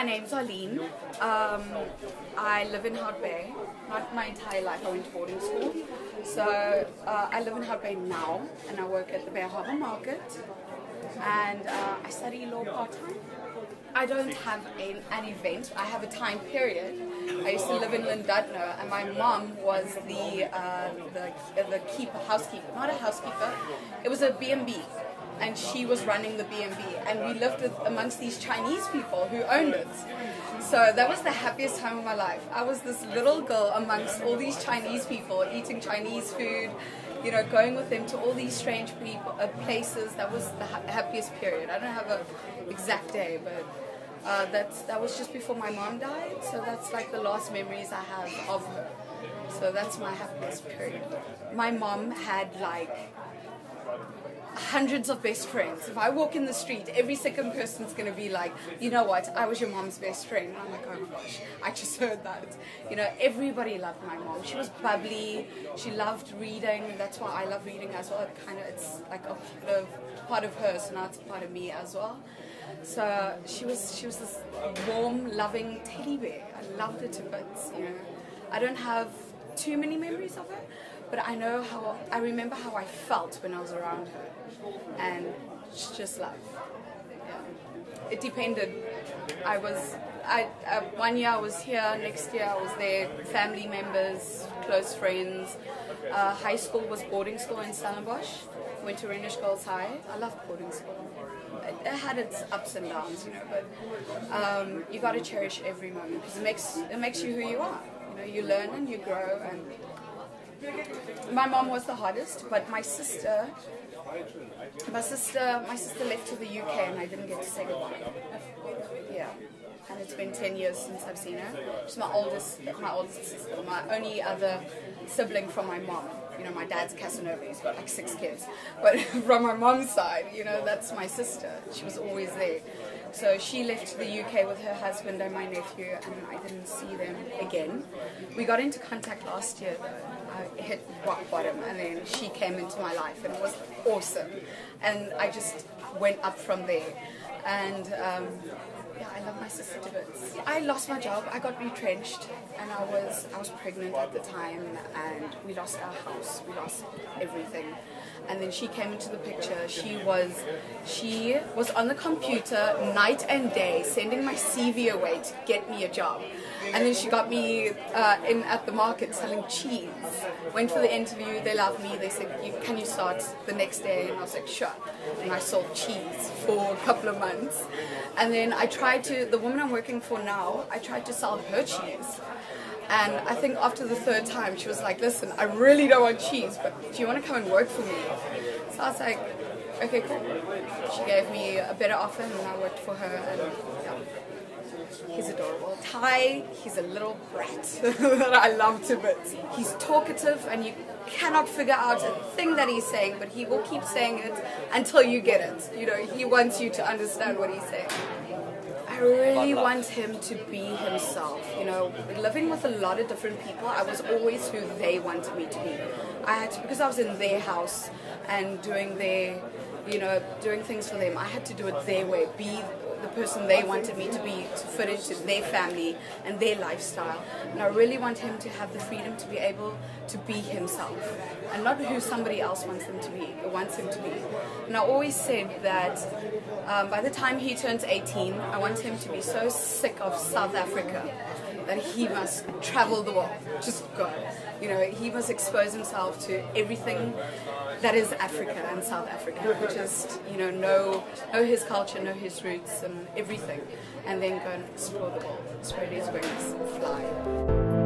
my name's Arlene. I live in Hout Bay. Not my entire life, I went to boarding school. So I live in Hout Bay now, and I work at the Hout Bay Market. And I study law part-time. I don't have an event, I have a time period. I used to live in Llandudno, and my mom was the housekeeper, not a housekeeper, it was a B&B. And she was running the B&B, and we lived amongst these Chinese people who owned it. So that was the happiest time of my life. I was this little girl amongst all these Chinese people, eating Chinese food, you know, going with them to all these strange people, places. That was the happiest period. I don't have an exact day, but that was just before my mom died. So that's like the last memories I have of her. So that's my happiest period. My mom had like hundreds of best friends. If I walk in the street, every second person's going to be like, you know what, I was your mom's best friend. And I'm like, oh my gosh, I just heard that. You know, everybody loved my mom. She was bubbly. She loved reading. That's why I love reading as well. It's like a part of her, so now it's a part of me as well. So she was this warm, loving teddy bear. I loved her to bits. You know, I don't have too many memories of her, but I remember how I felt when I was around her, and just love. Yeah. It depended. One year I was here, next year I was there. Family members, close friends. High school was boarding school in Stellenbosch. Went to Renish Girls High. I loved boarding school. It had its ups and downs, you know, but you got to cherish every moment because it makes you who you are. You know, you learn and you grow. And my mom was the hardest, but my sister left to the UK, and I didn't get to say goodbye. Yeah, and it's been 10 years since I've seen her. She's my oldest sister, my only other sibling from my mom. You know, my dad's Casanova, he's got like 6 kids. But from my mom's side, you know, that's my sister. She was always there. So she left to the UK with her husband and my nephew, and I didn't see them again. We got into contact last year though. I hit rock bottom, and then she came into my life, and it was awesome. And I just went up from there. And yeah, I love my sister to bits. I lost my job, I got retrenched, and I was pregnant at the time, and we lost our house, we lost everything. And then she came into the picture. She was on the computer night and day sending my CV away to get me a job. And then she got me in at the market selling cheese. Went for the interview, they loved me, they said, can you start the next day? And I was like, sure. And I sold cheese for a couple of months. And then the woman I'm working for now, I tried to sell her cheese. And I think after the 3rd time, she was like, listen, I really don't want cheese, but do you want to come and work for me? So I was like, okay, cool. She gave me a better offer, and I worked for her, and yeah. He's adorable. Ty, he's a little brat that I love to bits. He's talkative, and you cannot figure out a thing that he's saying, but he will keep saying it until you get it. You know, he wants you to understand what he's saying. I really want him to be himself. You know, living with a lot of different people, I was always who they wanted me to be. Because I was in their house and doing things for them, I had to do it their way, be the person they wanted me to be, to fit into their family and their lifestyle. And I really want him to have the freedom to be able to be himself, and not who somebody else wants him to be. And I always said that by the time he turns 18, I want him to be so sick of South Africa that he must travel the world, just go. You know, he must expose himself to everything that is Africa and South Africa, just, you know his culture, know his roots and everything, and then go and explore the world, spread his wings and fly.